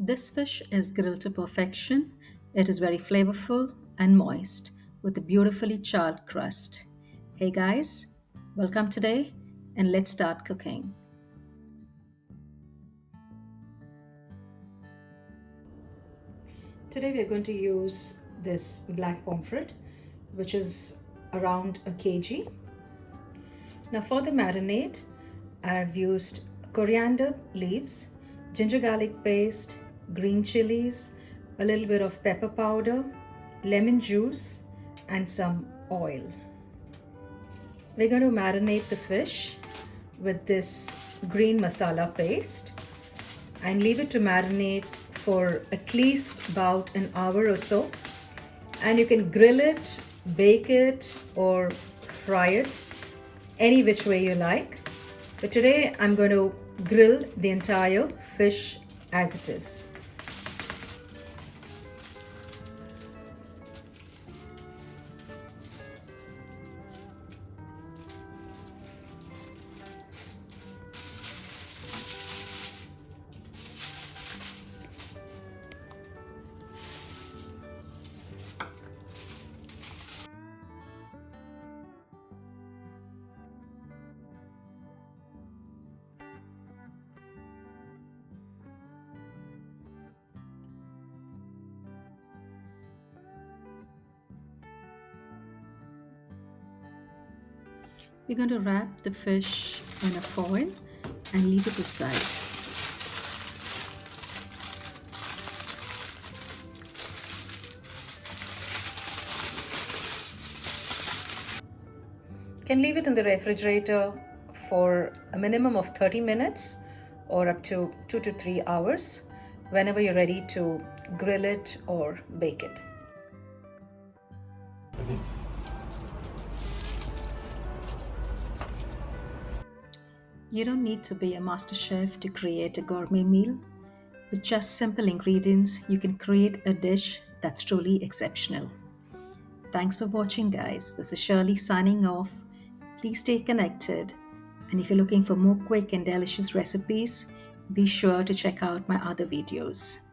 This fish is grilled to perfection. It is very flavorful and moist with a beautifully charred crust. Hey guys, welcome today and let's start cooking. Today we are going to use this black pomfret, which is around a kg. Now for the marinade, I've used coriander leaves, ginger garlic paste, green chilies, a little bit of pepper powder, lemon juice, and some oil. We're going to marinate the fish with this green masala paste and leave it to marinate for at least about an hour or so. And you can grill it, bake it, or fry it any which way you like. But today I'm going to grill the entire fish as it is. We're going to wrap the fish in a foil and leave it aside. Can leave it in the refrigerator for a minimum of 30 minutes or up to 2 to 3 hours whenever you're ready to grill it or bake it. You don't need to be a master chef to create a gourmet meal. With just simple ingredients, you can create a dish that's truly exceptional. Thanks for watching, guys. This is Shirley signing off. Please stay connected. And if you're looking for more quick and delicious recipes, be sure to check out my other videos.